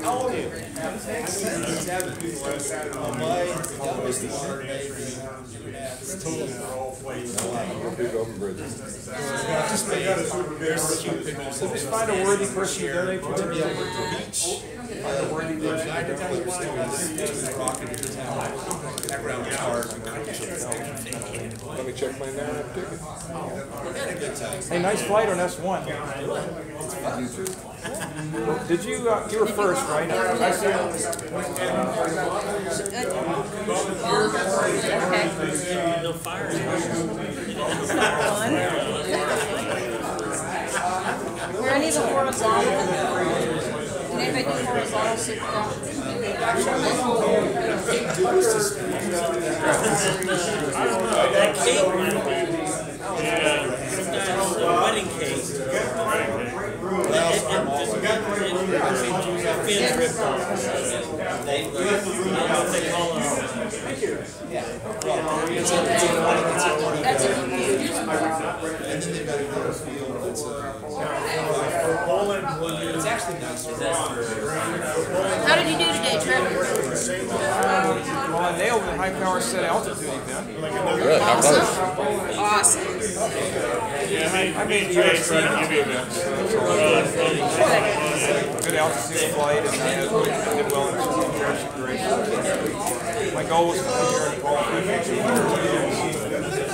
How old are you? 7. Just find a worthy person to donate to the beach. Find a worthy person to donate to background was hard. Let me check my Naram ticket. Hey, nice flight on S1. Did you, you were first, right? I see. No fire. Were any of the horizontal? Did anybody do horizontal supervision? That cake might have been. Yeah. Sometimes a wedding cake. That's a It's actually nicer. How did you do today, Trevor? Well, I nailed the high power set altitude event. Good, how close? Awesome. Yeah, I made Jay try to give you that. Good altitude flight, and I did well in the parachute race. My goal was to be here in qualification.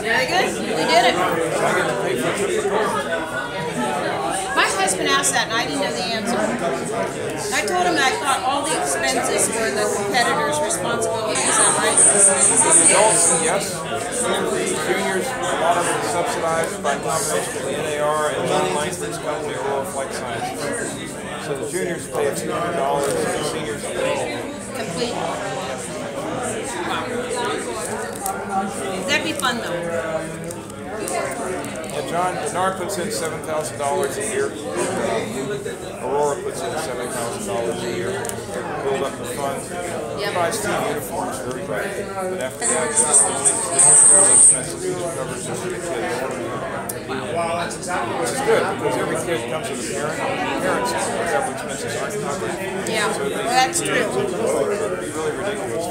Very good. We did it. So I get to pay for a trip to Florida. My husband asked that, and I didn't know the answer. I told him I thought all the expenses were the competitor's responsibility. Is that right? Adults, yes. Juniors, a lot of it is subsidized by combination of the NAR and John Langston's company, Aurora Flight Sciences. So the juniors pay $200, and the seniors pay Complete. Wow. That'd be fun, though. Yeah, John, the NAR puts in $7,000 a year. Aurora puts in $7,000 a year. Build up the fund. Buys team uniforms for everybody. But after that, the expenses covers just for the kids. Which is good, because every kid comes with a parent. Parents' travel expenses aren't covered. Yeah, well, that's true. It would be really ridiculous.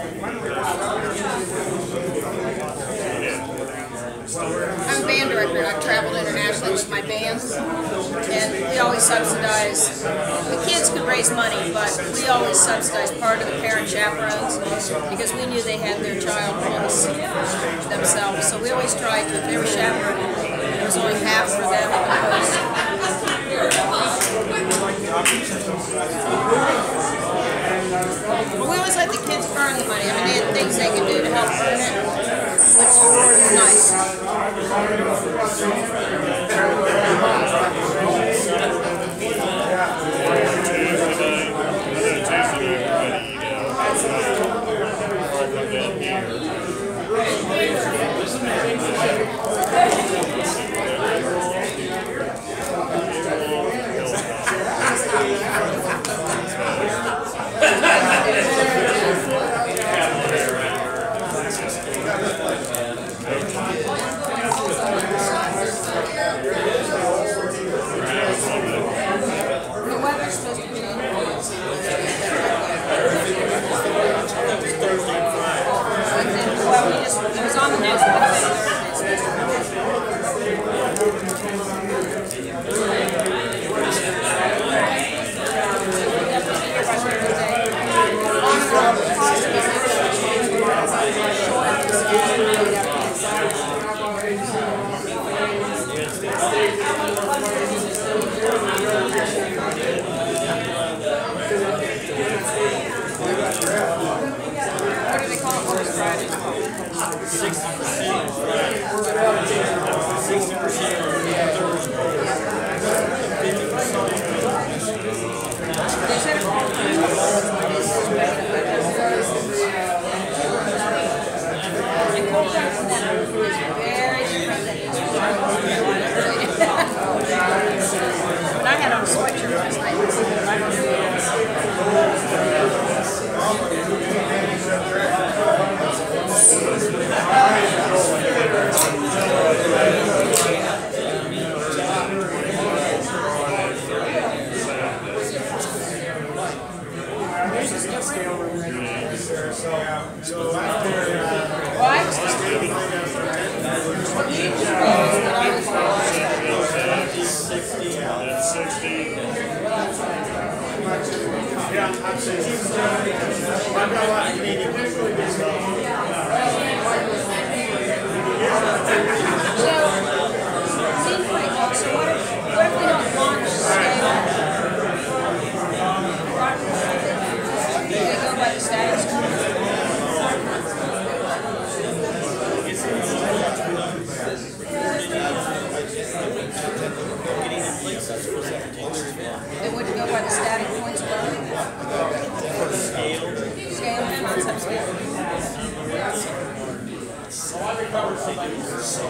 I'm a band director, and I've traveled internationally with my bands, and we always subsidize. The kids could raise money, but we always subsidize part of the parent chaperones because we knew they had their child once themselves. So we always tried to, if they were chaperoned, it was only half for them. But we always let the kids earn the money. I mean, they had things they could do to help earn it, which is nice.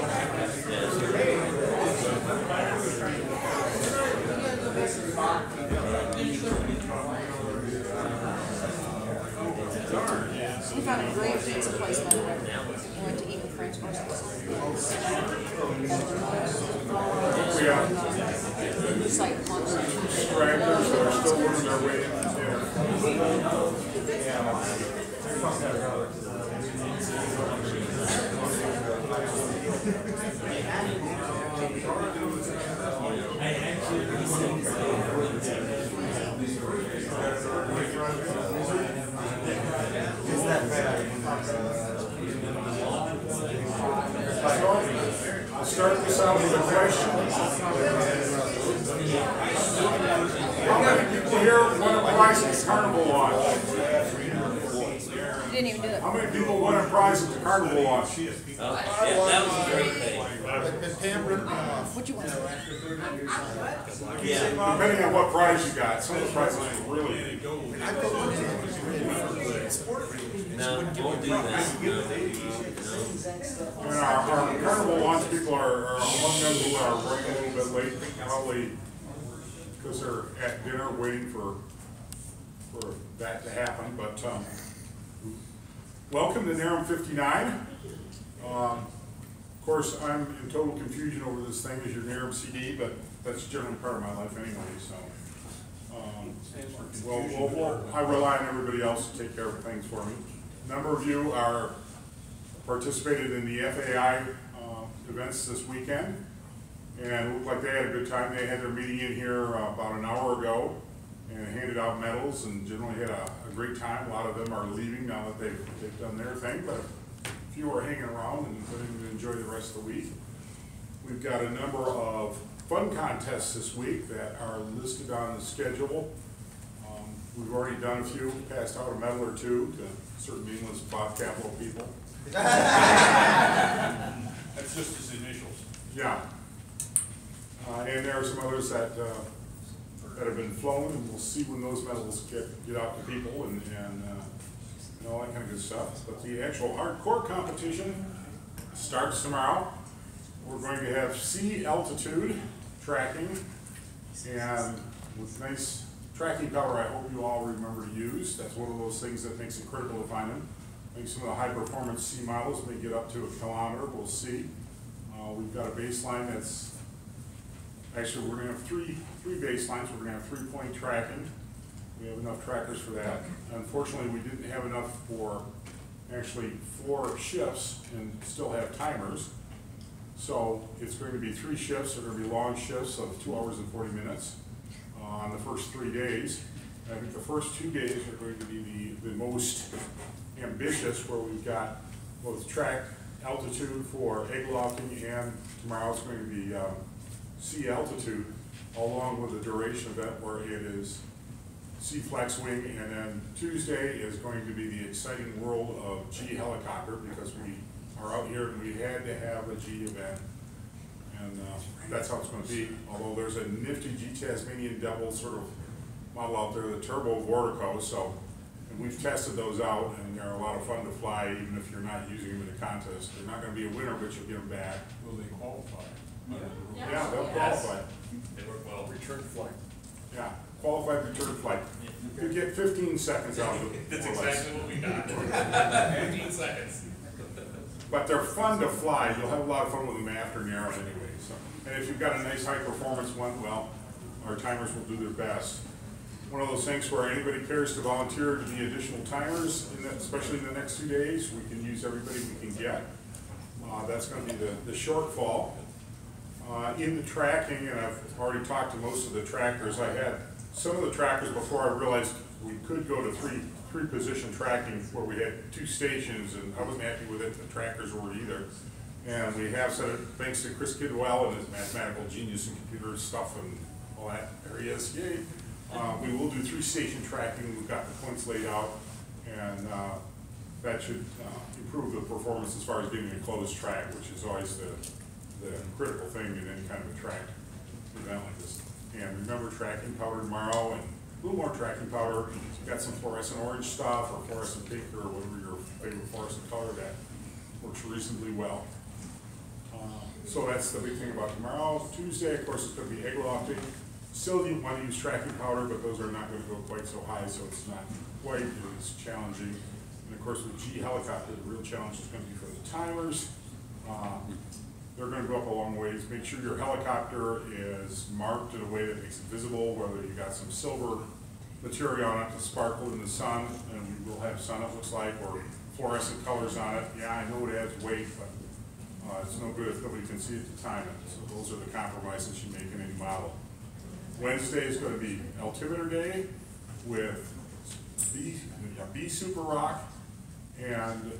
We found a great pizza place by the river. We went to eat with French horses. It's like lunch. Stragglers are still working their way into dinner. I'll start this out with a question. How many people here won a prize at the carnival launch? Didn't even do it. How many people won a prize at the carnival launch? Yeah, that was a great thing. What you want? Yeah. Depending on what prize you got, some of the prizes were really. No, won't do that. And our carnival launch people are among them who are running a little bit late, probably because they're at dinner waiting for that to happen. But welcome to Naram 59. Of course, I'm in total confusion over this thing as your Naram CD, but that's generally part of my life anyway. So, I rely on everybody else to take care of things for me. A number of you are participated in the FAI events this weekend, and it looked like they had a good time. They had their meeting in here about an hour ago and handed out medals and generally had a great time. A lot of them are leaving now that they've done their thing, but a few are hanging around and going to enjoy the rest of the week. We've got a number of fun contests this week that are listed on the schedule. We've already done a few, passed out a medal or two to certain nameless Bob Capital people. That's just his initials. Yeah. And there are some others that have been flown, and we'll see when those medals get out to people and all that kind of good stuff. But the actual hardcore competition starts tomorrow. We're going to have sea altitude tracking, and with nice tracking power I hope you all remember to use. That's one of those things that makes it critical to find them. I think some of the high performance sea models may get up to 1 kilometer, we'll see. We've got a baseline that's, actually we're going to have three baselines. We're going to have 3-point tracking. We have enough trackers for that. Unfortunately, we didn't have enough for actually 4 shifts and still have timers. So it's going to be 3 shifts. They're going to be long shifts of 2 hours and 40 minutes on the first 3 days. I think the first 2 days are going to be the most ambitious, where we've got both track altitude for egg locking, and tomorrow's going to be sea altitude, along with a duration event where it is sea flex wing, and then Tuesday is going to be the exciting world of G helicopter, because we are out here and we had to have a G event, and that's how it's going to be. Although there's a nifty G Tasmanian Devil sort of model out there, the Turbo Vortico, so and we've tested those out, and they're a lot of fun to fly, even if you're not using them in a contest. They're not going to be a winner, but you'll get them back. Will they qualify? Yeah, they'll qualify. They work well. Return flight. Yeah, qualified return flight. You get 15 seconds out of it. That's more or less. exactly what we got. 15 seconds. But they're fun to fly. You'll have a lot of fun with them after Naram anyway. So, and if you've got a nice high performance one, well, our timers will do their best. One of those things where anybody cares to volunteer to be additional timers, especially in the next 2 days, we can use everybody we can get. That's going to be the shortfall. In the tracking, and I've already talked to most of the trackers, I had some of the trackers before I realized we could go to three position tracking where we had 2 stations, and I wasn't happy with it, the trackers were either. And we have said it thanks to Chris Kidwell and his mathematical genius and computer stuff and all that areas. Yay. We will do 3-station tracking. We've got the points laid out, and that should improve the performance as far as getting a closed track, which is always the critical thing in any kind of a track event like this. And remember, tracking powder tomorrow, and a little more tracking powder. You've got some fluorescent orange stuff or fluorescent pink or whatever your favorite fluorescent color, that works reasonably well. So that's the big thing about tomorrow. Tuesday, of course, it's going to be egg lofting. Still, you want to use tracking powder, but those are not going to go quite so high, so it's not quite as challenging. And of course, with G helicopter, the real challenge is going to be for the timers. They're going to go up a long ways. Make sure your helicopter is marked in a way that makes it visible, whether you got some silver material on it to sparkle in the sun, and we will have sun, it looks like, or fluorescent colors on it. Yeah, I know it adds weight, but it's no good if nobody can see it to time it. So those are the compromises you make in any model. Wednesday is going to be altimeter day with B Super Rock, and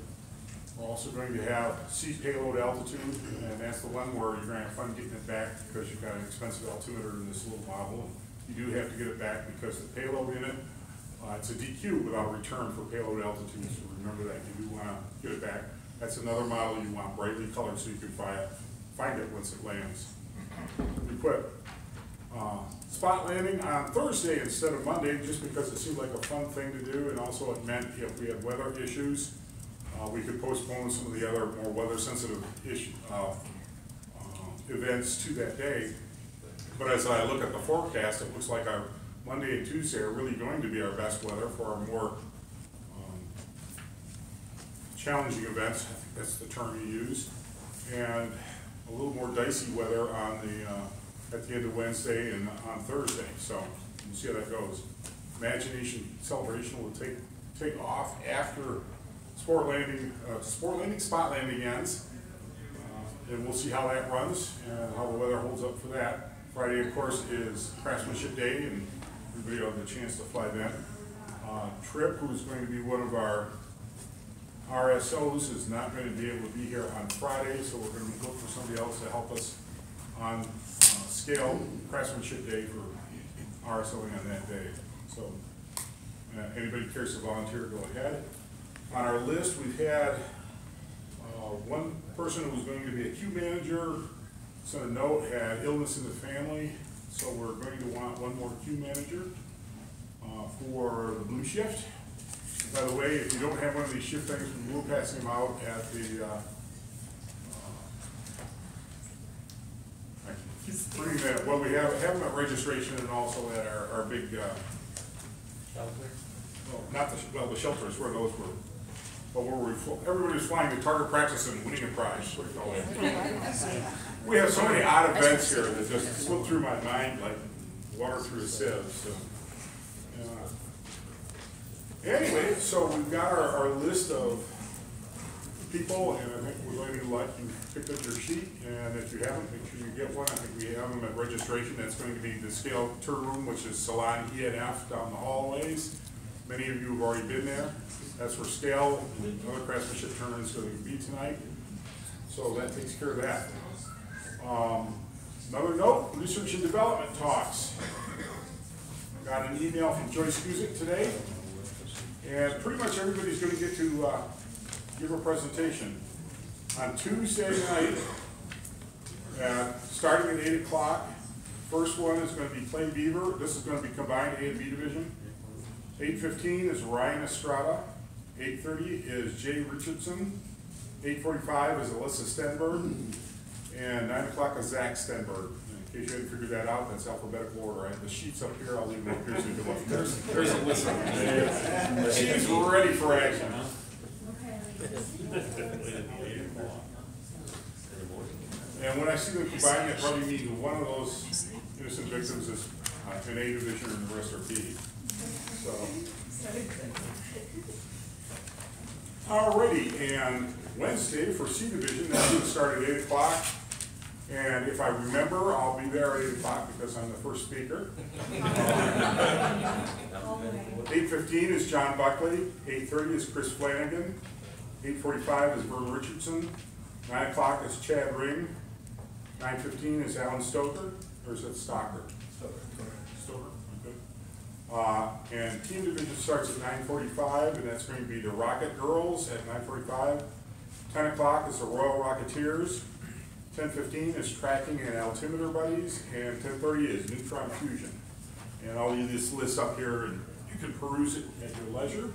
we're also going to have C payload altitude, and that's the one where you're going to have fun getting it back because you've got an expensive altimeter in this little model. You do have to get it back because the payload in it, it's a DQ without a return for payload altitude, so remember that. You do want to get it back. That's another model you want brightly colored so you can find it once it lands. We put spot landing on Thursday instead of Monday just because it seemed like a fun thing to do, and also it meant if we had weather issues, we could postpone some of the other more weather-sensitive events to that day. But as I look at the forecast, it looks like our Monday and Tuesday are really going to be our best weather for our more challenging events. I think that's the term you used. And a little more dicey weather on the at the end of Wednesday and on Thursday. So we'll see how that goes. Imagination Celebration will take off after spot landing ends, and we'll see how that runs and how the weather holds up for that. Friday, of course, is Craftsmanship Day, and everybody will have the chance to fly then. Tripp, who is going to be one of our RSOs, is not going to be able to be here on Friday, so we're going to look for somebody else to help us on scale Craftsmanship Day for RSOing on that day. So anybody cares to volunteer, go ahead. On our list, we've had one person who was going to be a queue manager sent a note, had illness in the family, so we're going to want one more queue manager for the blue shift. And by the way, if you don't have one of these shift things, we will pass them out at the I keep bringing that. Well, we have them at registration and also at our big well, the shelters where those were. But everybody was flying the target practice and winning a prize. We have so many odd events here that just slip through my mind like water through a sieve. So, anyway, so we've got our list of people, and I think we're going to let you pick up your sheet. And if you haven't, make sure you get one. I think we have them at registration. That's going to be the scale tour room, which is Salon E and F down the hallways. Many of you have already been there. That's where scale, another craftsmanship tournament is going to be tonight. So that takes care of that. Another note, research and development talks. Got an email from Joyce Cusick today, and pretty much everybody's going to get to give a presentation. On Tuesday night, starting at 8 o'clock, first one is going to be Plain Beaver. This is going to be combined A and B division. 8:15 is Ryan Estrada. 8:30 is Jay Richardson. 8:45 is Alyssa Stenberg. And 9 o'clock is Zach Stenberg. In case you hadn't figured that out, that's alphabetical order. I have the sheets up here. I'll leave them up here so you can look. There's Alyssa. She's ready for action. And when I see them combined, that probably means one of those innocent victims is an A division and the rest are B. So. Alrighty, and Wednesday for C division, that's going to start at 8 o'clock. And if I remember, I'll be there at 8 o'clock because I'm the first speaker. 8:15 is John Buckley. 8:30 is Chris Flanagan. 8:45 is Vern Richardson. 9 o'clock is Chad Ring. 9:15 is Alan Stoker, or is it Stoker? Stoker, okay. And team division starts at 9:45, and that's going to be the Rocket Girls at 9:45. 10 o'clock is the Royal Rocketeers. 10:15 is Tracking and Altimeter Buddies, and 10:30 is Neutron Fusion. And I'll leave this list up here, and you can peruse it at your leisure.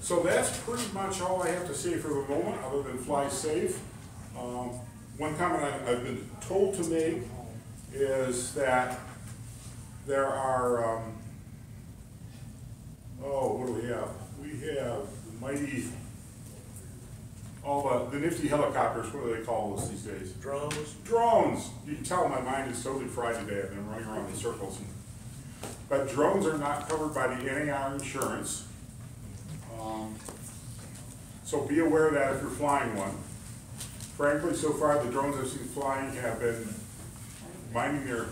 So that's pretty much all I have to say for the moment, other than fly safe. one comment I've been told to make is that there are, what do we have? We have the mighty, all the nifty helicopters, what do they call those these days? Drones. Drones! You can tell my mind is totally fried today. I've been running around in circles. But drones are not covered by the NAR insurance. So be aware of that if you're flying one. Frankly, so far the drones I've seen flying have been minding their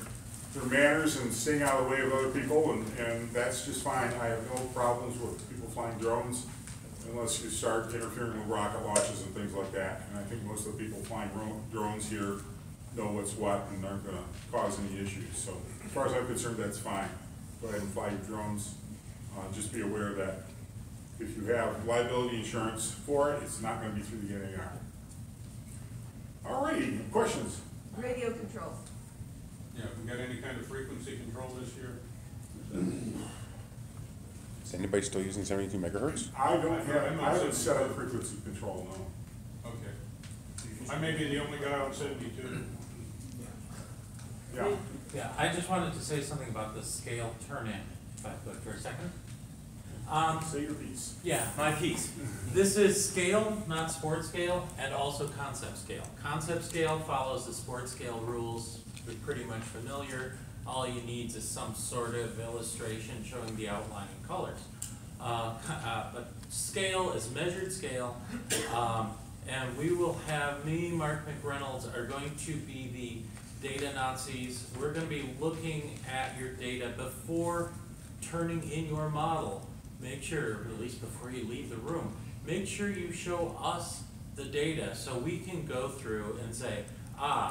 manners and staying out of the way of other people, and that's just fine. I have no problems with people flying drones unless you start interfering with rocket launches and things like that. And I think most of the people flying drones here know what's what and aren't going to cause any issues. So as far as I'm concerned, that's fine. Go ahead and fly your drones. Just be aware that if you have liability insurance for it, it's not going to be through the NAR. Alrighty, questions? Radio control. Yeah, we got any kind of frequency control this year? Is anybody still using 72 megahertz? I haven't set up frequency control, no. Okay. I may be the only guy on 72. Yeah. Yeah, I just wanted to say something about the scale turn-in, if I could, for a second. Say your piece. Yeah, my piece. This is scale, not sport scale, and also concept scale. Concept scale follows the sport scale rules. You're pretty much familiar. All you need is some sort of illustration showing the outline in colors. But scale is measured scale, and we will have, me, Mark McReynolds, are going to be the data Nazis. We're going to be looking at your data before turning in your model. Make sure, at least before you leave the room, make sure you show us the data so we can go through and say,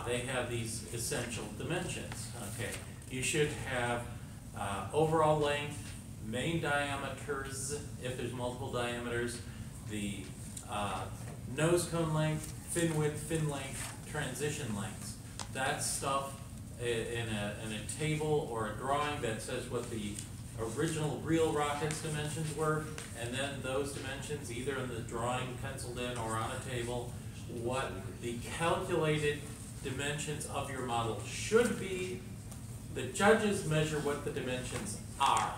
they have these essential dimensions. Okay, you should have overall length, main diameters, if there's multiple diameters, the nose cone length, fin width, fin length, transition lengths. That's stuff in a table or a drawing that says what the original real rocket's dimensions were, and then those dimensions, either in the drawing penciled in or on a table, what the calculated dimensions of your model should be. The judges measure what the dimensions are.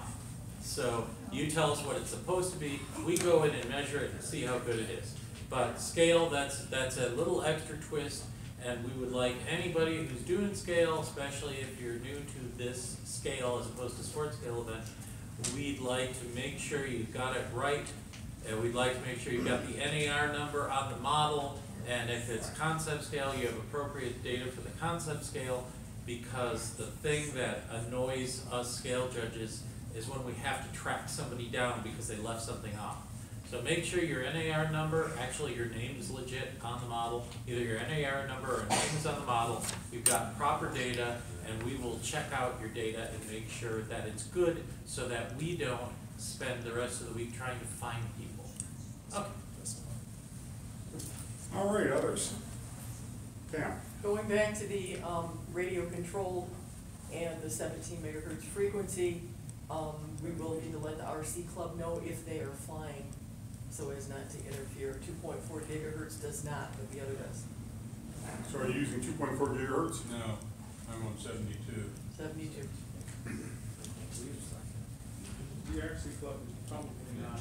So you tell us what it's supposed to be, we go in and measure it and see how good it is. But scale, that's a little extra twist, and we would like anybody who's doing scale, especially if you're new to this scale as opposed to sport scale event, we'd like to make sure you've got it right, and we'd like to make sure you've got the NAR number on the model, and if it's concept scale, you have appropriate data for the concept scale, because the thing that annoys us scale judges is when we have to track somebody down because they left something off. So make sure your NAR number, actually your name is legit on the model, either your NAR number or name is on the model, we've got proper data, and we will check out your data and make sure that it's good so that we don't spend the rest of the week trying to find people. Okay. All right, others. Pam. Going back to the radio controlled and the 17 megahertz frequency, we will need to let the RC club know if they are flying so as not to interfere. 2.4 gigahertz does not, but the other does. So are you using 2.4 gigahertz? No, I'm on 72. 72. The RC club is probably not.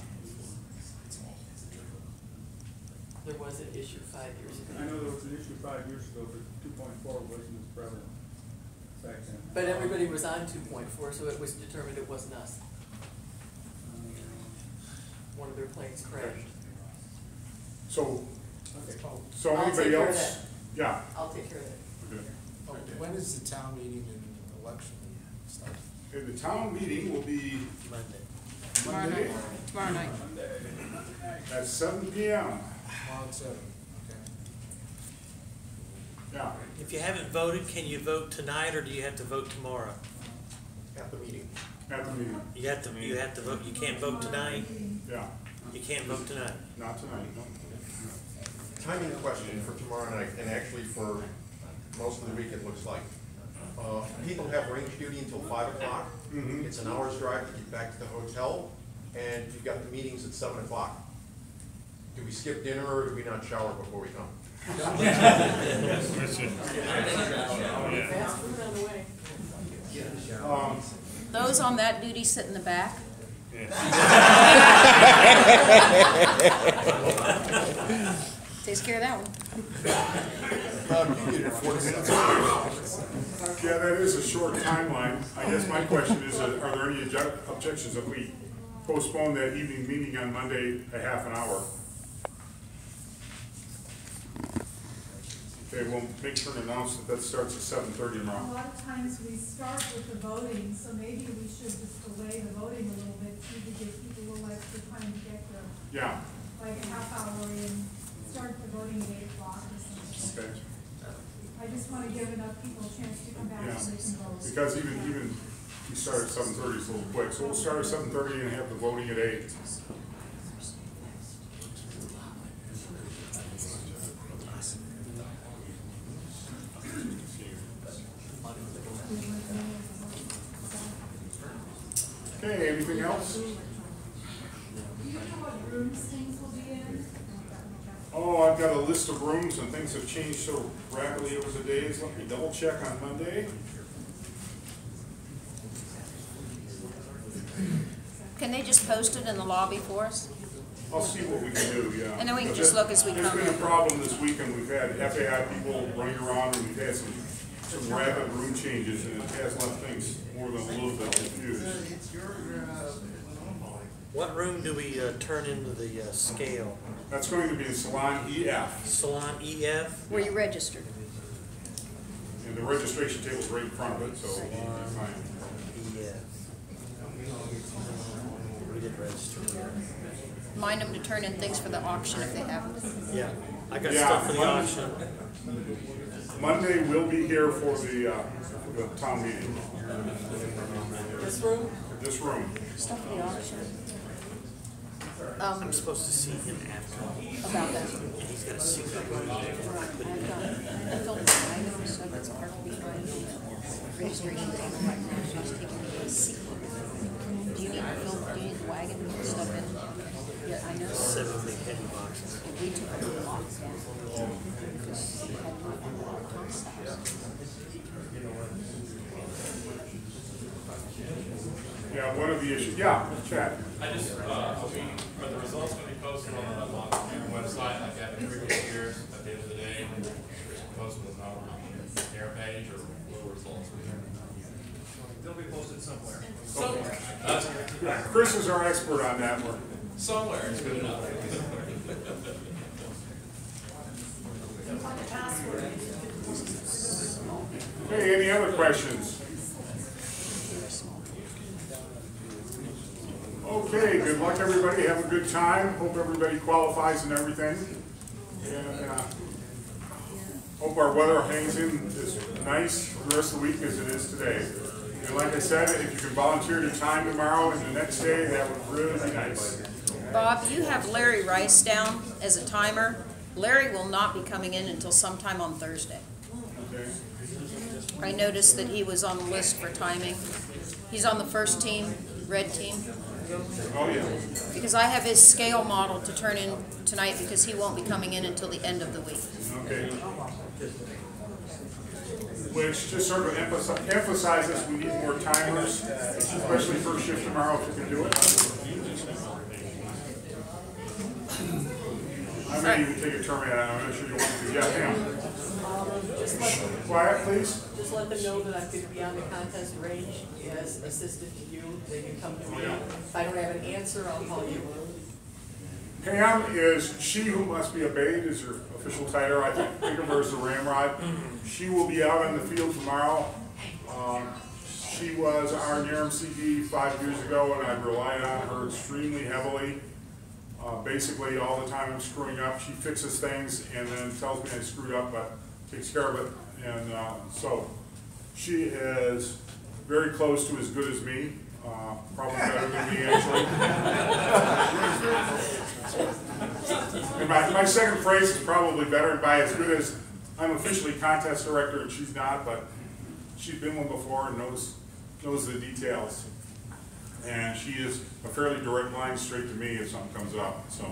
There was an issue 5 years ago. I know there was an issue 5 years ago, but 2.4 wasn't as prevalent back then. But everybody was on 2.4, so it was determined it wasn't us. One of their planes crashed. So, Okay. so I'll take anybody care of else? that. Yeah. I'll take care of that. Okay. Oh, when is the town meeting and election stuff? And the town meeting will be Monday Tomorrow night. at 7 p.m. Tomorrow at 7, okay. Yeah. If you haven't voted, can you vote tonight, or do you have to vote tomorrow? At the meeting. At the meeting. You have to vote, you can't vote tonight? Yeah. You can't vote tonight. Not tonight, no. Timing question for tomorrow night, and actually for most of the week, it looks like. People have range duty until 5 o'clock. Mm-hmm. It's an hour's drive to get back to the hotel, and you've got the meetings at 7 o'clock. Do we skip dinner, or do we not shower before we come? Yes, Those on that duty sit in the back. Takes care of that one. Yeah, that is a short timeline. I guess my question is, are there any objections if we postpone that evening meeting on Monday a half an hour? Okay, we'll make sure to announce that that starts at 7:30 A tomorrow. lot of times we start with the voting, so maybe we should just delay the voting a little bit too, to give people a little extra time to get there. Yeah, Like a half hour and start the voting at 8 o'clock or something. okay. I just wanna give enough people a chance to come back Yeah, so they can vote. because even we start at 7:30, it's a little quick, so we'll start at 7:30 and have the voting at 8. Okay, anything else? Do you know what rooms things will be in? Oh, I've got a list of rooms and things have changed so rapidly over the days. Let me double check on Monday. Can they just post it in the lobby for us? I'll see what we can do, yeah. And then we can just look as we There's come been a in. problem this weekend. We've had FAI people running around and we've had some rapid room changes and it has left things more than a little bit confused. What room do we turn into the scale? That's going to be in Salon EF. Salon EF? Were you registered? And the registration table's right in front of it, so it'll be fine. EF. We did register here. Mind them to turn in things for the auction if they haven't. Yeah, I got Yeah, stuff for the Monday- auction. Monday we'll be here for the town meeting. This room? This room. Stuff for the auction. I'm supposed to see him after. About that. He's got a secret. I filled the items, so that's parked behind the registration table right now. She's taking the seat. Do you need the wagon and stuff in? Yeah, I know. 7 big heavy boxes. We took the box down. Because we had one on the house. Yeah, one of the issues, yeah, Chad. I just, are the results going to be posted on the website like that in previous years at the end of the day? Posted with not on the air page or what results? They'll be posted somewhere. Somewhere. Chris is our expert on that one. Somewhere, it's good enough. Hey, any other questions? Okay, good luck everybody, have a good time, hope everybody qualifies and everything. And hope our weather hangs in as nice for the rest of the week as it is today. And like I said, if you can volunteer your time tomorrow and the next day, that would really be nice. Bob, you have Larry Rice down as a timer. Larry will not be coming in until sometime on Thursday. Okay. I noticed that he was on the list for timing. He's on the first team, red team. Oh, yeah. Because I have his scale model to turn in tonight because he won't be coming in until the end of the week. Okay. Which just sort of emphasizes we need more timers, especially first shift tomorrow if you can do it. I may even take a turn at it, I'm not sure you want to. Yeah, Pam. Quiet, please. Just let them know that I'm going to be on the contest range as assistant to you. They can come to me. If I don't have an answer, I'll call you. Pam is she who must be obeyed is her official title. I think of her as the ramrod. She will be out on the field tomorrow. She was our Naram CD 5 years ago, and I've relied on her extremely heavily. Basically, all the time I'm screwing up, she fixes things and then tells me I screwed up, but takes care of it. And so she is very close to as good as me, probably better than me actually. And my second phrase is probably better, and by as good as I'm officially contest director and she's not, but she's been one before and knows the details. And she is a fairly direct line straight to me if something comes up. So,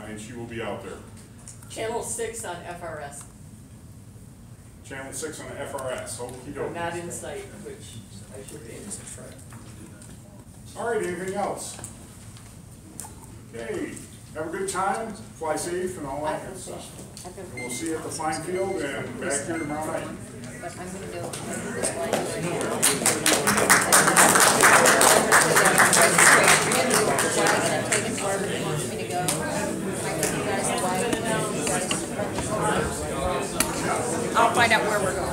and she will be out there. Channel 6 on FRS. Channel 6 on the FRS. Okey doke. Not in sight, which I should be. All right, anything else? Okay, have a good time, fly safe and all that good stuff. And we'll see you at the flying field and back here tomorrow night. But I'm gonna do this line right here. I'm taking wherever he wants me to go. I give you guys the light, you guys I'll find out where we're going.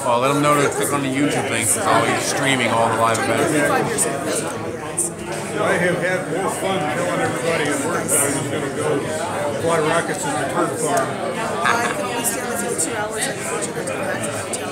Well, let them know to click on the YouTube link. It's always streaming all the live events. I have had more fun telling everybody at work that I was going to go fly rockets in the turf farm. I can only stay on the field 2 hours and watch it until back to the hotel.